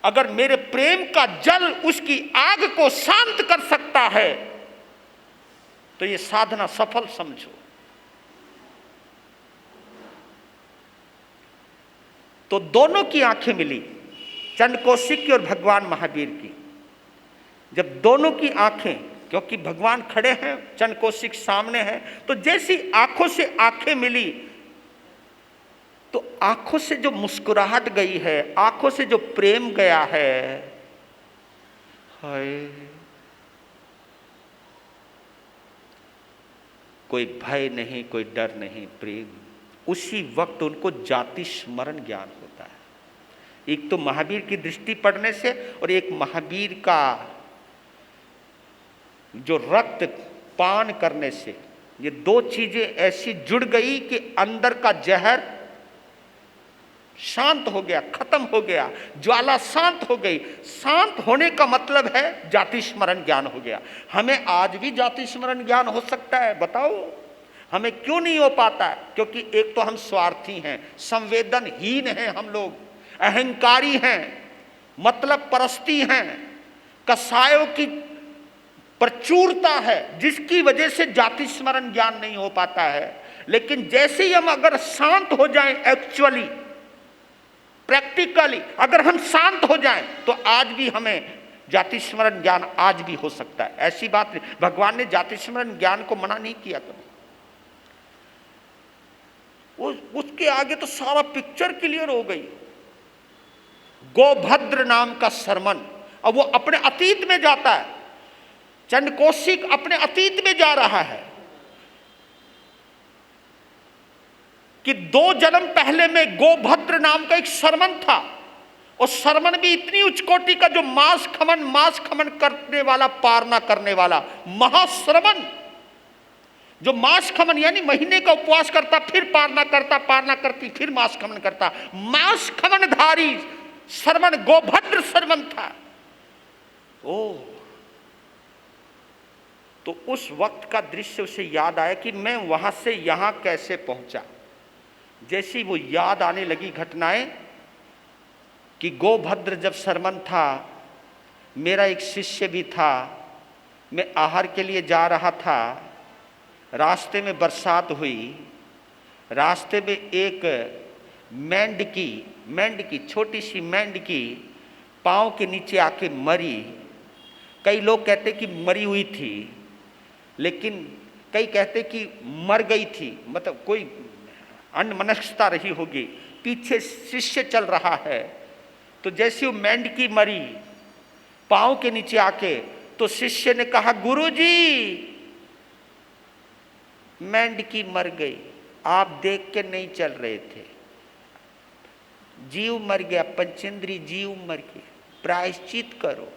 Speaker 1: अगर मेरे प्रेम का जल उसकी आग को शांत कर सकता है तो ये साधना सफल समझो। तो दोनों की आंखें मिली, चंडकौशिक की और भगवान महावीर की। जब दोनों की आंखें, क्योंकि भगवान खड़े हैं, चंडकौशिक सामने है, तो जैसी आंखों से आंखें मिली तो आंखों से जो मुस्कुराहट गई है, आंखों से जो प्रेम गया है, हाय, कोई भय नहीं, कोई डर नहीं, प्रेम। उसी वक्त उनको जाति स्मरण ज्ञान होता है। एक तो महावीर की दृष्टि पड़ने से और एक महावीर का जो रक्त पान करने से, ये दो चीजें ऐसी जुड़ गई कि अंदर का जहर शांत हो गया, खत्म हो गया, ज्वाला शांत हो गई। शांत होने का मतलब है जाति स्मरण ज्ञान हो गया। हमें आज भी जाति स्मरण ज्ञान हो सकता है, बताओ हमें क्यों नहीं हो पाता है? क्योंकि एक तो हम स्वार्थी हैं, संवेदनहीन हैं, हम लोग अहंकारी हैं, मतलब परस्ती हैं, कसायों की प्रचुरता है, जिसकी वजह से जाति स्मरण ज्ञान नहीं हो पाता है। लेकिन जैसे ही हम अगर शांत हो जाएं एक्चुअली, प्रैक्टिकली अगर हम शांत हो जाएं तो आज भी हमें जाति स्मरण ज्ञान आज भी हो सकता है। ऐसी बात नहीं, भगवान ने जाति स्मरण ज्ञान को मना नहीं किया कभी। उसके आगे तो सारा पिक्चर क्लियर हो गई। गोभद्र नाम का सरमन, अब वो अपने अतीत में जाता है। चंड कौशिक अपने अतीत में जा रहा है कि 2 जन्म पहले में गोभद्र नाम का एक सरमन था, और सरमन भी इतनी उच्च कोटि का जो मांस खमन करने वाला, पारना करने वाला महाश्रमण, जो मांस खमन यानी महीने का उपवास करता, फिर पारना करता, पारना करती फिर मांस खमन करता, मांस खमनधारी सरमन गोभद्र सरमन था। ओ तो उस वक्त का दृश्य उसे याद आया कि मैं वहां से यहां कैसे पहुंचा। जैसी वो याद आने लगी घटनाएं कि गोभद्र जब सरमन था, मेरा एक शिष्य भी था, मैं आहार के लिए जा रहा था, रास्ते में बरसात हुई, रास्ते में एक मेंढकी छोटी सी मेंढकी पाँव के नीचे आके मरी। कई लोग कहते कि मरी हुई थी, लेकिन कई कहते कि मर गई थी, मतलब कोई अन्यमनस्कता रही होगी। पीछे शिष्य चल रहा है, तो जैसे वो मेंढकी मरी पाँव के नीचे आके, तो शिष्य ने कहा, गुरुजी मेंढकी मर गई, आप देख के नहीं चल रहे थे, जीव मर गया, पंचेंद्री जीव मर गया, प्रायश्चित करो।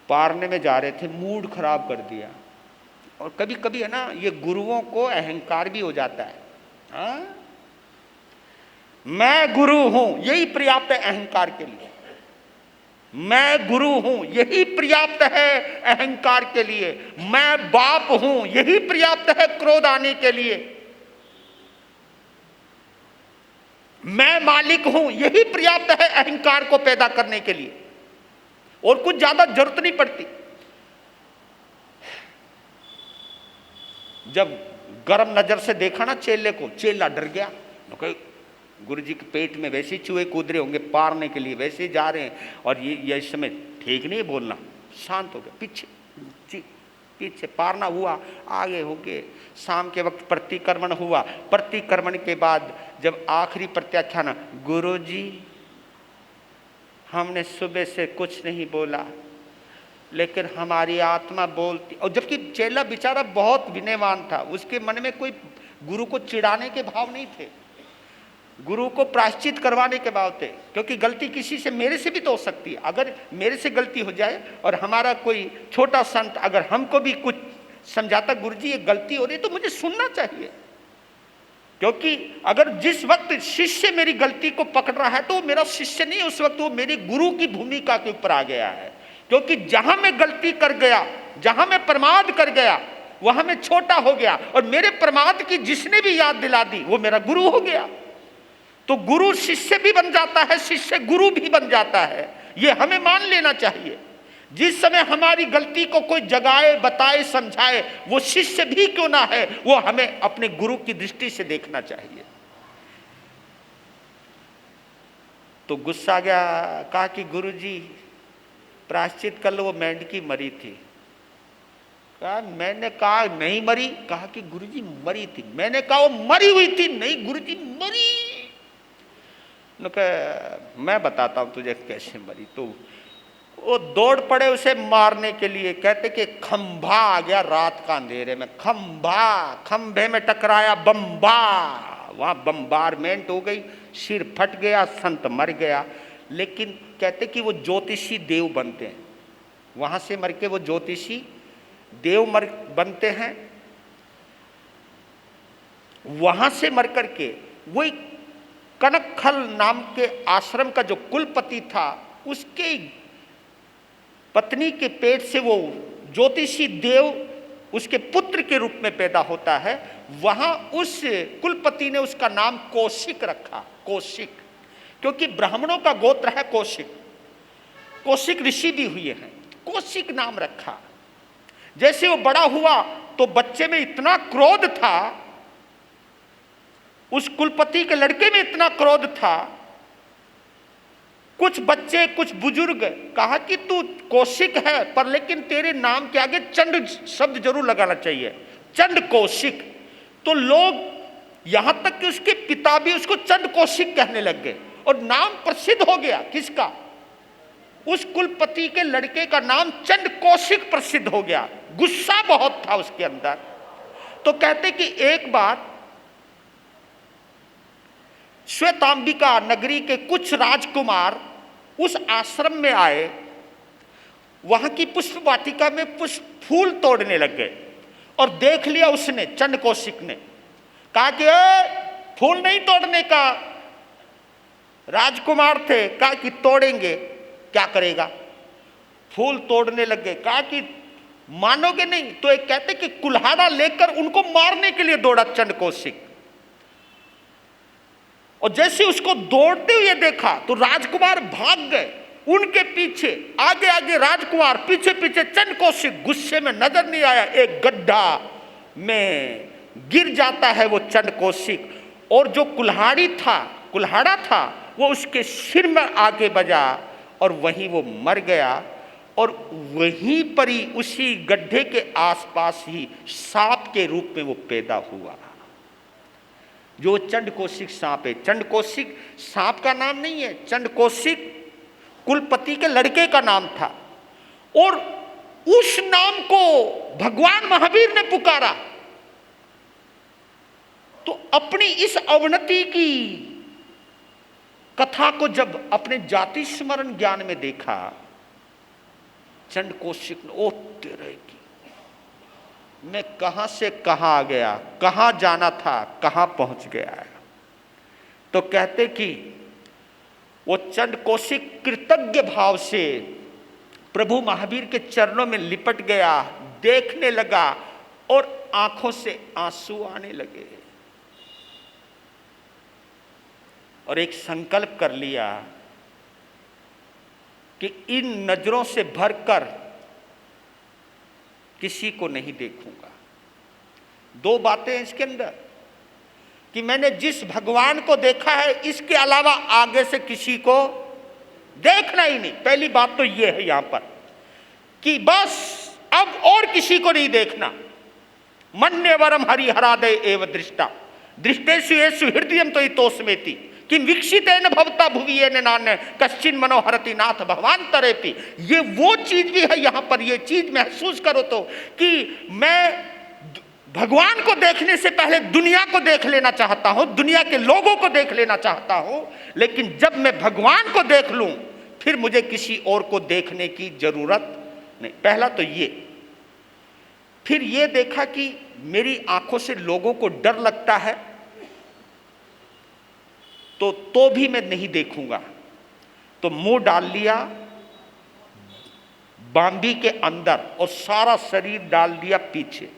Speaker 1: पारने में जा रहे थे, मूड खराब कर दिया। और कभी कभी है ना, ये गुरुओं को अहंकार भी हो जाता है। हाँ? मैं गुरु हूं, यही पर्याप्त है अहंकार के लिए। मैं गुरु हूं, यही पर्याप्त है अहंकार के लिए। मैं बाप हूं, यही पर्याप्त है क्रोध आने के लिए। मैं मालिक हूं, यही पर्याप्त है अहंकार को पैदा करने के लिए, और कुछ ज्यादा जरूरत नहीं पड़ती। जब गर्म नजर से देखा ना चेले को, चेला डर गया। गुरु जी के पेट में वैसे चूहे कूद रहे होंगे, पारने के लिए वैसे जा रहे हैं, और ये इस समय ठीक नहीं बोलना। शांत हो गया, पीछे पारना हुआ, आगे होके शाम के वक्त प्रतिक्रमण हुआ। प्रतिक्रमण के बाद जब आखिरी प्रत्याख्यान, गुरु जी हमने सुबह से कुछ नहीं बोला, लेकिन हमारी आत्मा बोलती। और जबकि चेला बेचारा बहुत विनयवान था, उसके मन में कोई गुरु को चिढ़ाने के भाव नहीं थे, गुरु को प्रायश्चित करवाने के भाव थे। क्योंकि गलती किसी से, मेरे से भी तो हो सकती है। अगर मेरे से गलती हो जाए और हमारा कोई छोटा संत अगर हमको भी कुछ समझाता, गुरु जी ये गलती हो रही, तो मुझे सुनना चाहिए। क्योंकि अगर जिस वक्त शिष्य मेरी गलती को पकड़ रहा है, तो वो मेरा शिष्य नहीं, उस वक्त वो मेरी गुरु की भूमिका के ऊपर आ गया है। क्योंकि जहां मैं गलती कर गया, जहां मैं प्रमाद कर गया, वहां मैं छोटा हो गया, और मेरे प्रमाद की जिसने भी याद दिला दी वो मेरा गुरु हो गया। तो गुरु शिष्य भी बन जाता है, शिष्य गुरु भी बन जाता है, ये हमें मान लेना चाहिए। जिस समय हमारी गलती को कोई जगाए, बताए, समझाए, वो शिष्य भी क्यों ना है, वो हमें अपने गुरु की दृष्टि से देखना चाहिए। तो गुस्सा गया, कहा कि गुरु जी प्रायश्चित कर लो, वो मेंढकी मरी थी। कहा, मैंने कहा नहीं मरी। कहा कि गुरुजी मरी थी। मैंने कहा वो मरी हुई थी। नहीं गुरुजी मरी। मैं बताता हूं तुझे कैसे मरी। तो वो दौड़ पड़े उसे मारने के लिए। कहते कि खंभा आ गया रात का अंधेरे में, खंभे में टकराया बम्बा, वहां बम्बारमेंट हो गई, सिर फट गया, संत मर गया। लेकिन कहते कि वो ज्योतिषी देव बनते हैं, वहां से मर के वो ज्योतिषी देव बनते हैं। वहां से मर करके वही कनकखल नाम के आश्रम का जो कुलपति था, उसके पत्नी के पेट से वो ज्योतिषी देव उसके पुत्र के रूप में पैदा होता है। वहां उस कुलपति ने उसका नाम कौशिक रखा, कौशिक, क्योंकि ब्राह्मणों का गोत्र है कौशिक। कौशिक ऋषि भी हुए हैं, कौशिक नाम रखा। जैसे वो बड़ा हुआ तो बच्चे में इतना क्रोध था उस कुलपति के लड़के में इतना क्रोध था, कुछ बच्चे कुछ बुजुर्ग कहा कि तू कौशिक है, पर लेकिन तेरे नाम के आगे चंड शब्द जरूर लगाना चाहिए, चंड कौशिक। तो लोग यहां तक कि उसके पिता भी उसको चंड कौशिक कहने लग गए और नाम प्रसिद्ध हो गया। किसका? उस कुलपति के लड़के का नाम चंड कौशिक प्रसिद्ध हो गया। गुस्सा बहुत था उसके अंदर। तो कहते कि एक बार श्वेतांबिका नगरी के कुछ राजकुमार उस आश्रम में आए, वहां की पुष्प वाटिका में पुष्प फूल तोड़ने लग गए और देख लिया उसने, चंड कौशिक ने कहा कि फूल नहीं तोड़ने का। राजकुमार थे, कहा कि तोड़ेंगे, क्या करेगा? फूल तोड़ने लग गए। कहा कि मानोगे नहीं। तो एक कहते कि कुल्हाड़ा लेकर उनको मारने के लिए दौड़ा चंड कौशिक, और जैसे उसको दौड़ते हुए देखा तो राजकुमार भाग गए उनके पीछे, आगे आगे राजकुमार, पीछे पीछे चंड कौशिक। गुस्से में नजर नहीं आया, एक गड्ढा में गिर जाता है वो चंड कौशिक, और जो कुल्हाड़ा था वो उसके सिर में आके बजा और वहीं वो मर गया। और वहीं पर ही उसी गड्ढे के आसपास ही सांप के रूप में वो पैदा हुआ। जो चंड कौशिक सांप है, चंड कौशिक सांप का नाम नहीं है, चंड कौशिक कुलपति के लड़के का नाम था। और उस नाम को भगवान महावीर ने पुकारा। तो अपनी इस अवनति की कथा को जब अपने जाति स्मरण ज्ञान में देखा, चंड कौशिक ने, ओ तेरे की, मैं कहां से कहां आ गया, कहां जाना था, कहां पहुंच गया है। तो कहते कि वो चंड कौशिक कृतज्ञ भाव से प्रभु महावीर के चरणों में लिपट गया, देखने लगा और आंखों से आंसू आने लगे और एक संकल्प कर लिया कि इन नजरों से भरकर किसी को नहीं देखूंगा। दो बातें हैं इसके अंदर कि मैंने जिस भगवान को देखा है इसके अलावा आगे से किसी को देखना ही नहीं। पहली बात तो यह है यहां पर कि बस अब और किसी को नहीं देखना। मन्यवरम हरिहरादय एव दृष्टा दृष्टेषु येषु हृदयम तो तोस्मेति किम विकसितेन भवता भुवियेन नान्य कश्चिन मनोहरति नाथ भगवान तरेपि। ये वो चीज भी है यहां पर। ये चीज महसूस करो तो कि मैं भगवान को देखने से पहले दुनिया को देख लेना चाहता हूं, दुनिया के लोगों को देख लेना चाहता हूं, लेकिन जब मैं भगवान को देख लूं फिर मुझे किसी और को देखने की जरूरत नहीं। पहला तो ये। फिर ये देखा कि मेरी आंखों से लोगों को डर लगता है तो भी मैं नहीं देखूंगा। तो मुंह डाल लिया बांबी के अंदर और सारा शरीर डाल दिया पीछे।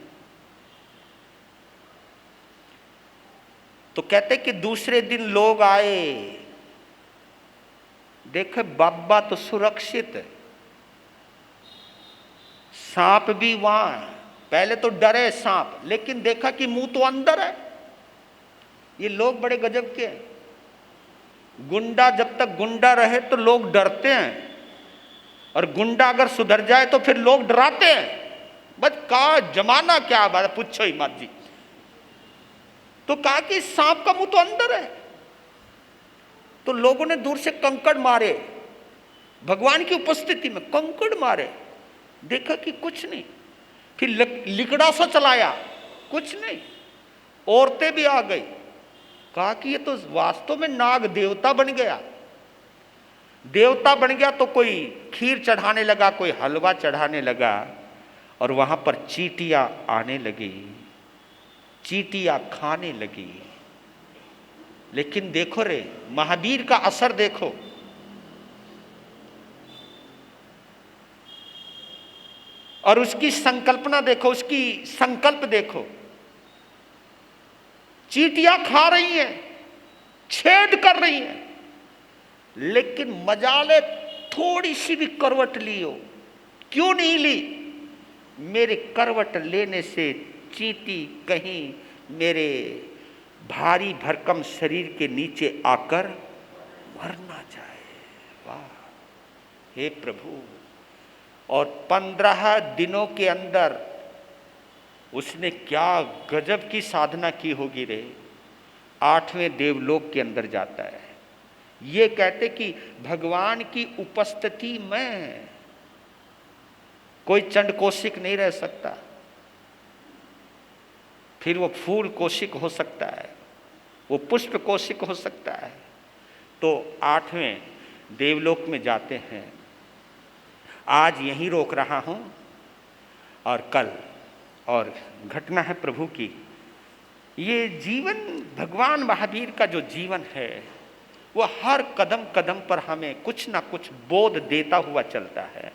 Speaker 1: तो कहते कि दूसरे दिन लोग आए, देखे बाबा तो सुरक्षित है, सांप भी वहां है। पहले तो डरे सांप, लेकिन देखा कि मुंह तो अंदर है। ये लोग बड़े गजब के हैं। गुंडा जब तक गुंडा रहे तो लोग डरते हैं, और गुंडा अगर सुधर जाए तो फिर लोग डराते हैं। बस का जमाना क्या बात, पूछो ही मत जी। तो कहा कि सांप का मुंह तो अंदर है। तो लोगों ने दूर से कंकड़ मारे, भगवान की उपस्थिति में कंकड़ मारे, देखा कि कुछ नहीं। फिर लिकड़ा सा चलाया, कुछ नहीं। औरतें भी आ गई, कहा कि ये तो वास्तव में नाग देवता बन गया। देवता बन गया तो कोई खीर चढ़ाने लगा, कोई हलवा चढ़ाने लगा, और वहां पर चींटियां आने लगी, चींटियां खाने लगी। लेकिन देखो रे, महावीर का असर देखो। और उसकी संकल्पना देखो, उसकी संकल्प देखो। चींटियां खा रही हैं, छेद कर रही हैं, लेकिन मजाले थोड़ी सी भी करवट ली हो। क्यों नहीं ली? मेरे करवट लेने से चींटी कहीं मेरे भारी भरकम शरीर के नीचे आकर मर ना जाए। वाह हे प्रभु। और 15 दिनों के अंदर उसने क्या गजब की साधना की होगी रे। 8वें देवलोक के अंदर जाता है। ये कहते कि भगवान की उपस्थिति में कोई चंड कौशिक नहीं रह सकता, फिर वो फूल कौशिक हो सकता है, वो पुष्प कौशिक हो सकता है। तो 8वें देवलोक में जाते हैं। आज यहीं रोक रहा हूं और कल और घटना है प्रभु की। ये जीवन, भगवान महावीर का जो जीवन है वो हर कदम कदम पर हमें कुछ ना कुछ बोध देता हुआ चलता है।